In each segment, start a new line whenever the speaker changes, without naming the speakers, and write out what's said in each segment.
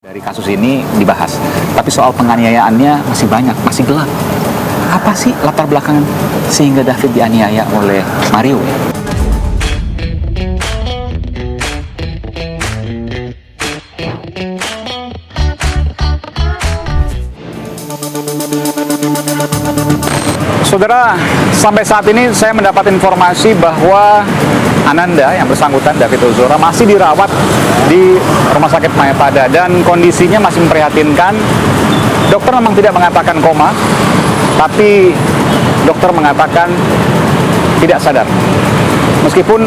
Dari kasus ini dibahas, tapi soal penganiayaannya masih banyak, masih gelap. Apa sih latar belakang sehingga David dianiaya oleh Mario? Saudara, sampai saat ini saya mendapat informasi bahwa Ananda yang bersangkutan, David Ozora, masih dirawat di Rumah Sakit Mayapada dan kondisinya masih memprihatinkan. Dokter memang tidak mengatakan koma, tapi dokter mengatakan tidak sadar. Meskipun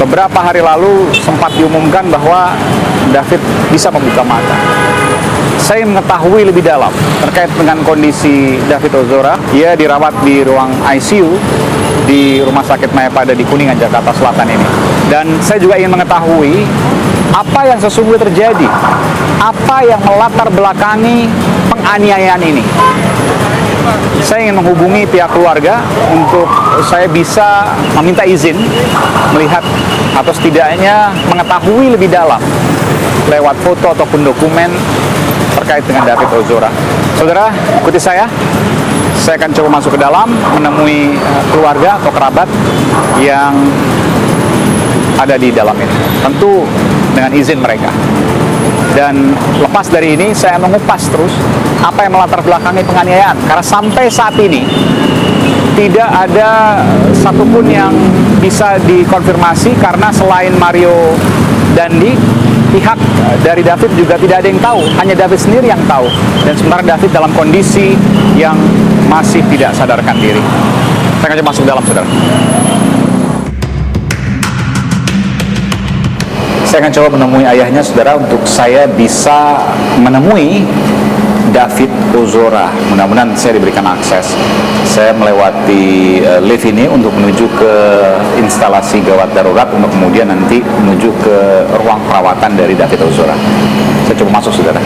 beberapa hari lalu sempat diumumkan bahwa David bisa membuka mata. Saya mengetahui lebih dalam terkait dengan kondisi David Ozora. Ia dirawat di ruang ICU di Rumah Sakit Mayapada di Kuningan, Jakarta Selatan ini. Dan saya juga ingin mengetahui apa yang sesungguhnya terjadi, apa yang melatar belakangi penganiayaan ini. Saya ingin menghubungi pihak keluarga untuk saya bisa meminta izin melihat atau setidaknya mengetahui lebih dalam lewat foto ataupun dokumen terkait dengan David Ozora. Saudara, ikuti saya. Saya akan coba masuk ke dalam, menemui keluarga atau kerabat yang ada di dalam ini. Tentu dengan izin mereka. Dan lepas dari ini, saya mengupas terus apa yang melatar belakangi penganiayaan. Karena sampai saat ini, tidak ada satupun yang bisa dikonfirmasi karena selain Mario Dandi, pihak dari David juga tidak ada yang tahu, hanya David sendiri yang tahu. Dan sementara David dalam kondisi yang masih tidak sadarkan diri. Saya akan masuk dalam, saudara. Saya akan coba menemui ayahnya, saudara, untuk saya bisa menemui David Ozora. Mudah-mudahan saya diberikan akses. Saya melewati lift ini untuk menuju ke instalasi gawat darurat untuk kemudian nanti menuju ke ruang perawatan dari David Ozora. Saya coba masuk, saudara.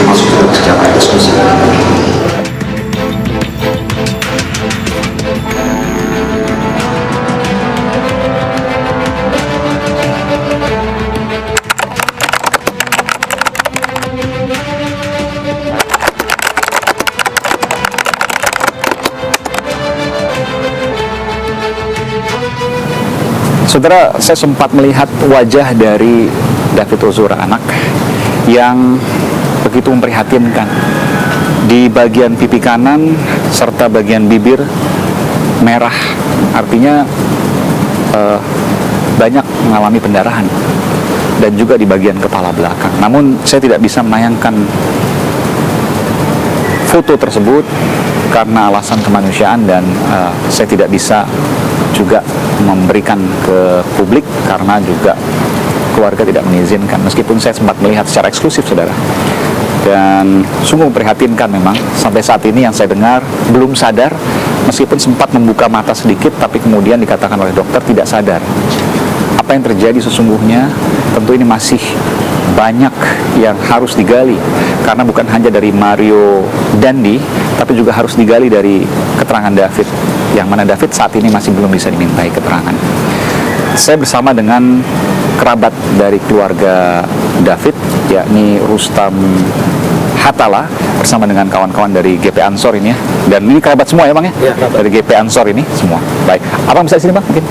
Masuk ke secara eksklusif. Saudara, saya sempat melihat wajah dari David Ozora anak yang begitu memprihatinkan. Di bagian pipi kanan serta bagian bibir merah, artinya banyak mengalami pendarahan, dan juga di bagian kepala belakang. Namun saya tidak bisa menayangkan foto tersebut karena alasan kemanusiaan, dan saya tidak bisa juga memberikan ke publik karena juga keluarga tidak mengizinkan, meskipun saya sempat melihat secara eksklusif, saudara. Dan sungguh memprihatinkan memang, sampai saat ini yang saya dengar belum sadar, meskipun sempat membuka mata sedikit, tapi kemudian dikatakan oleh dokter tidak sadar. Apa yang terjadi sesungguhnya, tentu ini masih banyak yang harus digali, karena bukan hanya dari Mario Dandi, tapi juga harus digali dari keterangan David, yang mana David saat ini masih belum bisa dimintai keterangan. Saya bersama dengan kerabat dari keluarga David, yakni Rustam Hatala, bersama dengan kawan-kawan dari GP Ansor ini ya. Dan ini kerabat semua ya, Bang ya?
Iya, kerabat.
Dari GP Ansor ini semua. Baik, Abang bisa di sini, Bang, mungkin?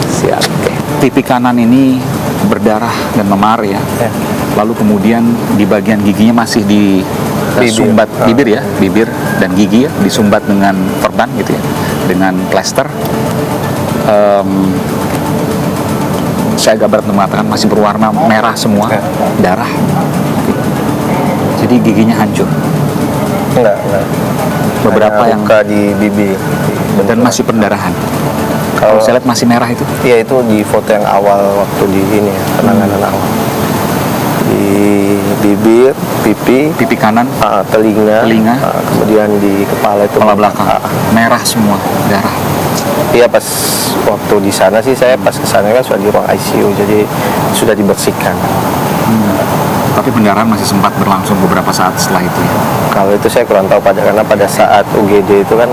Siap. Oke. Pipi kanan ini berdarah dan memar ya. Lalu kemudian di bagian giginya masih disumbat bibir ya, bibir dan gigi ya, disumbat dengan perban gitu ya, dengan plester. Saya agak berat mengatakan masih berwarna merah semua, darah. Jadi giginya hancur.
Enggak.
Beberapa yang
luka di bibir
dan masih pendarahan. Kalau saya lihat masih merah itu.
Iya, itu di foto yang awal waktu di ini ya, penanganan awal. Di bibir, pipi
kanan,
telinga, kemudian di kepala itu
kepala belakang, merah semua, darah.
Iya, pas waktu di sana sih, saya pas ke sana kan sudah di ruang ICU, jadi sudah dibersihkan.
Tapi pendarahan masih sempat berlangsung beberapa saat setelah itu ya.
Kalau itu saya kurang tahu karena pada saat UGD itu kan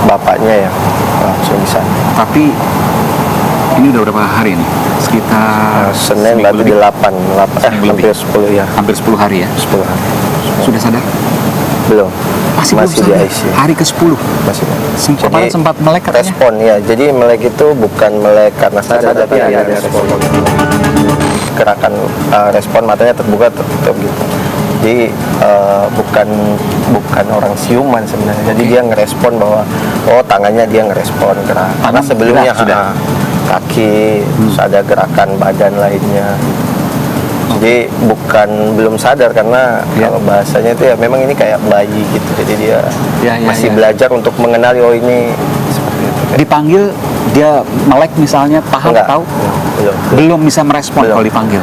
bapaknya yang langsung di sana.
Tapi ini udah berapa hari nih? Sekitar
Senin
seminggu
berarti
lebih.
8
Seminggu
hampir
lebih.
10 ya.
Hampir 10 hari ya.
10 hari.
Sudah sadar?
Belum.
Masih belum
di
sadar.
ICU.
Hari ke-10.
Masih.
Kemarin sempat melek katanya.
Respon ya. Jadi melek itu bukan melek karena sadar tapi ada respon. Gerakan respon matanya terbuka tertutup gitu. Jadi bukan orang siuman sebenarnya. Jadi dia ngerespon bahwa tangannya dia ngerespon gerak. Karena
Tangan
sebelumnya
gerak sudah.
kaki terus ada gerakan badan lainnya. Jadi belum sadar karena kalau bahasanya itu ya memang ini kayak bayi gitu. Jadi dia masih belajar untuk mengenali ini seperti itu.
Dipanggil dia melek misalnya, paham
Enggak,
tahu? Belum bisa merespon
Belum.
kalau dipanggil.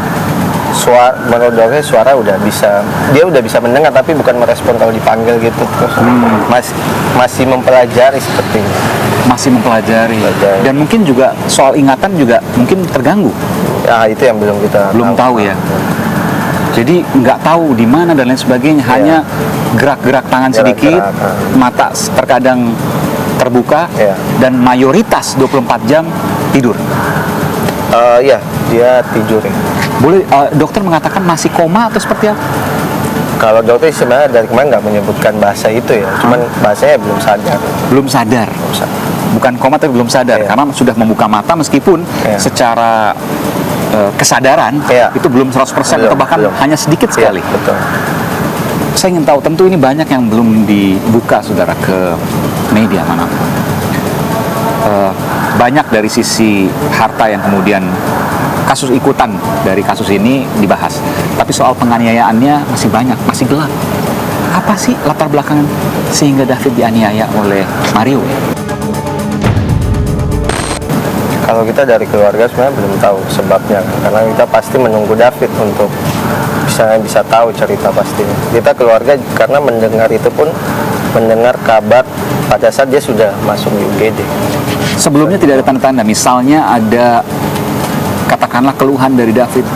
Menurut dokter suara udah bisa, dia udah bisa mendengar tapi bukan merespon kalau dipanggil gitu. Terus masih mempelajari sepertinya.
Masih mempelajari. Dan mungkin juga soal ingatan juga mungkin terganggu.
Ya itu yang belum kita
tahu ya. Jadi nggak tahu di mana dan lain sebagainya. Hanya gerak-gerak tangan sedikit, mata terkadang terbuka, dan mayoritas 24 jam tidur.
Iya, dia tidur ya.
Boleh dokter mengatakan masih koma atau seperti apa?
Kalau dokter sebenarnya dari kemarin nggak menyebutkan bahasa itu ya, cuman bahasanya belum sadar.
Belum sadar. Bukan koma tapi belum sadar karena sudah membuka mata meskipun secara kesadaran itu belum 100% atau bahkan hanya sedikit sekali.
Betul.
Saya ingin tahu, tentu ini banyak yang belum dibuka saudara ke media manapun. Banyak dari sisi harta yang kemudian kasus ikutan dari kasus ini dibahas, tapi soal penganiayaannya masih banyak, masih gelap. Apa sih latar belakangan sehingga David dianiaya oleh Mario?
Kalau kita dari keluarga sebenarnya belum tahu sebabnya, karena kita pasti menunggu David untuk bisa tahu cerita pastinya. Kita keluarga karena mendengar itu pun mendengar kabar pada saat dia sudah masuk di UGD.
Sebelumnya tidak ada tanda-tanda, misalnya ada katakanlah keluhan dari David,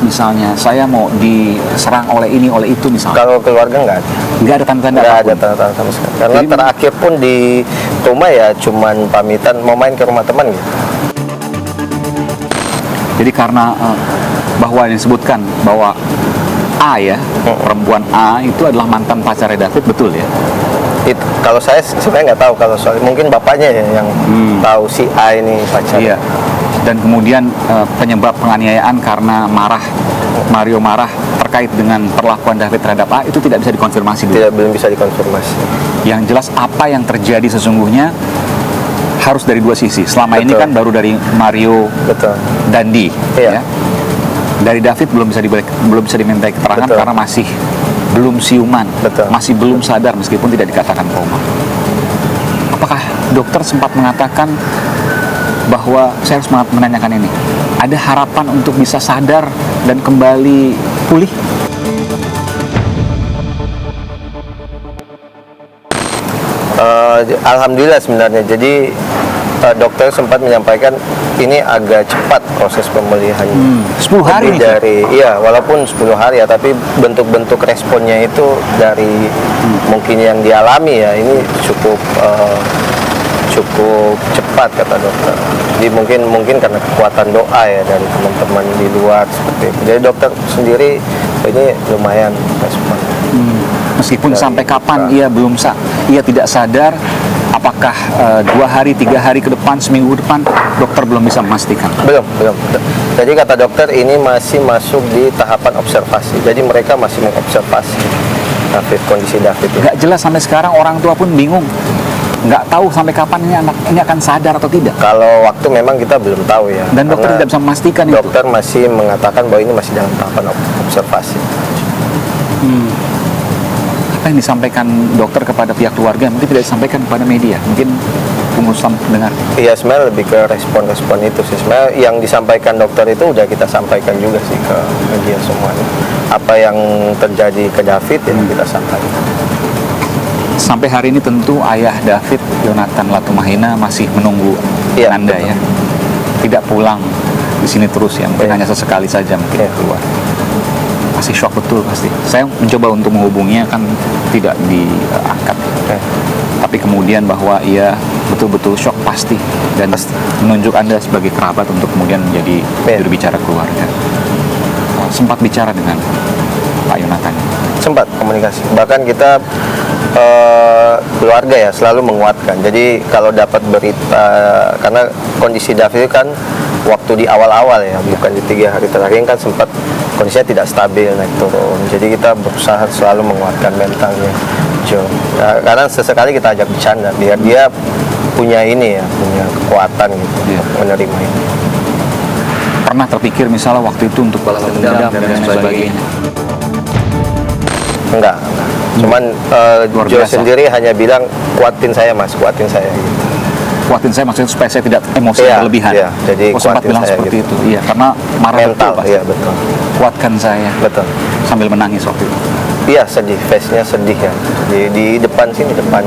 misalnya saya mau diserang oleh ini, oleh itu misalnya.
Kalau keluarga nggak ada.
Nggak ada tanda-tanda
Nggak
apapun.
ada tanda-tanda sama sekali. Karena
Jadi,
terakhir pun di rumah ya cuman pamitan mau main ke rumah teman gitu.
Jadi karena bahwa yang disebutkan bahwa A ya, perempuan A itu adalah mantan pacarnya David, betul ya?
Kalau saya sebenarnya nggak tahu, kalau soal mungkin bapaknya ya yang tahu si A ini pacarnya.
Iya. Dan kemudian penyebab penganiayaan karena Mario marah terkait dengan perlakuan David terhadap A itu tidak bisa dikonfirmasi dulu.
Belum bisa dikonfirmasi.
Yang jelas apa yang terjadi sesungguhnya harus dari dua sisi. Selama ini kan baru dari Mario Dandi, ya. Dari David belum bisa dimintai keterangan karena masih belum siuman, masih belum sadar meskipun tidak dikatakan koma. Apakah dokter sempat mengatakan bahwa saya harus menanyakan ini, ada harapan untuk bisa sadar dan kembali pulih?
Alhamdulillah sebenarnya. Jadi dokter sempat menyampaikan ini agak cepat proses pemulihannya.
10 hari nih?
Iya, walaupun 10 hari ya, tapi bentuk-bentuk responnya itu dari mungkin yang dialami ya, ini cukup cepat kata dokter. Jadi mungkin karena kekuatan doa ya dari teman-teman di luar seperti itu. Jadi dokter sendiri ini lumayan respon.
Meskipun sampai kapan ia tidak sadar, apakah 2 hari, 3 hari ke depan, seminggu ke depan, dokter belum bisa memastikan.
Belum. Jadi kata dokter ini masih masuk di tahapan observasi. Jadi mereka masih mengobservasi kondisi David ini.
Nggak jelas sampai sekarang, orang tua pun bingung. Nggak tahu sampai kapan ini anak ini akan sadar atau tidak.
Kalau waktu memang kita belum tahu ya.
Dan dokter tidak bisa memastikan itu.
Dokter masih mengatakan bahwa ini masih dalam tahapan observasi.
Apa yang disampaikan dokter kepada pihak keluarga mungkin tidak disampaikan kepada media, mungkin pengusaha dengar.
Iya, sebenarnya lebih ke respon-respon itu sih. Sebenarnya yang disampaikan dokter itu udah kita sampaikan juga sih ke media semuanya. Apa yang terjadi ke David ya kita sampaikan.
Sampai hari ini tentu ayah David, Yonatan Latumahina, masih menunggu Anda ya. Tidak pulang di sini terus ya, mungkin hanya sesekali saja mungkin keluar. pasti shock betul pasti. Saya mencoba untuk menghubunginya kan tidak diangkat. Tapi kemudian bahwa ia betul-betul shock pasti dan menunjuk Anda sebagai kerabat untuk kemudian menjadi juru bicara keluarga. Sempat bicara dengan Pak Yonatan?
Sempat komunikasi. Bahkan kita keluarga ya selalu menguatkan. Jadi kalau dapat berita, karena kondisi David kan waktu di awal-awal ya, bukan di 3 hari terakhir kan sempat kondisinya tidak stabil, naik turun. Jadi kita berusaha selalu menguatkan mentalnya Jo. Ya, karena sesekali kita ajak bercanda biar dia punya ini ya, punya kekuatan gitu menerima ini.
Pernah terpikir misalnya waktu itu untuk balas dendam dan lain sebagainya?
Enggak. Cuman Jo sendiri hanya bilang kuatin saya mas, kuatin saya gitu.
Kuatin saya maksudnya supaya saya tidak emosi berlebihan.
Iya, jadi
sempat bilang seperti
gitu.
itu. Iya, karena marah
mental,
betul,
iya betul.
Kuatkan saya.
Betul.
Sambil menangis waktu itu.
Iya sedih, face-nya sedih ya. Di depan sini, depan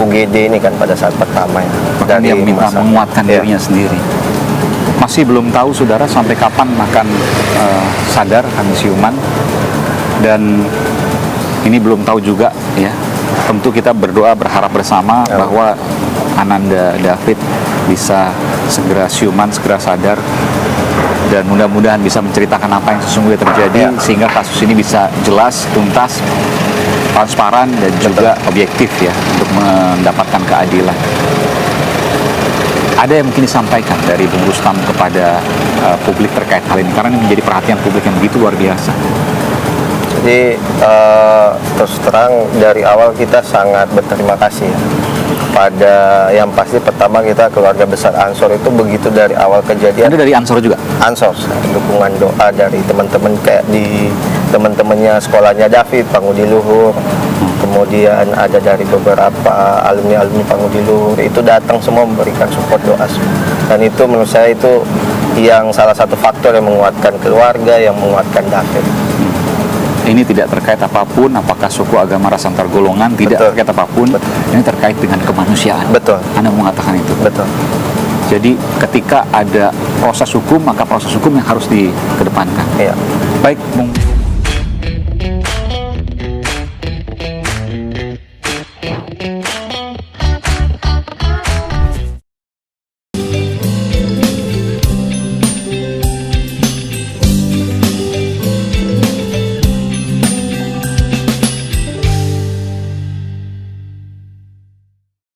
UGD ini kan pada saat pertama ya.
Bahkan dia minta menguatkan dirinya sendiri. Masih belum tahu saudara sampai kapan akan sadar, akan siuman. Dan ini belum tahu juga ya. Tentu kita berdoa berharap bersama bahwa Ananda David bisa segera siuman, segera sadar, dan mudah-mudahan bisa menceritakan apa yang sesungguhnya terjadi sehingga kasus ini bisa jelas, tuntas, transparan dan juga objektif ya untuk mendapatkan keadilan. Ada yang mungkin disampaikan dari Bung Rustam kepada publik terkait hal ini karena ini menjadi perhatian publik yang begitu luar biasa.
Jadi terus terang dari awal kita sangat berterima kasih ya. Pada yang pasti pertama kita keluarga besar Ansor itu begitu dari awal kejadian.
Ada dari Ansor juga?
Ansor, dukungan doa dari teman-teman kayak di teman-temannya sekolahnya David, Pangudi Luhur. Kemudian ada dari beberapa alumni-alumni Pangudi Luhur itu datang semua memberikan support doa. Dan itu menurut saya itu yang salah satu faktor yang menguatkan keluarga, yang menguatkan David.
Ini tidak terkait apapun, apakah suku, agama, ras, antar golongan, tidak terkait apapun. Ini terkait dengan kemanusiaan.
Betul.
Anda mengatakan itu.
Betul.
Jadi ketika ada proses hukum, maka proses hukum yang harus dikedepankan.
Iya.
Baik, Bung.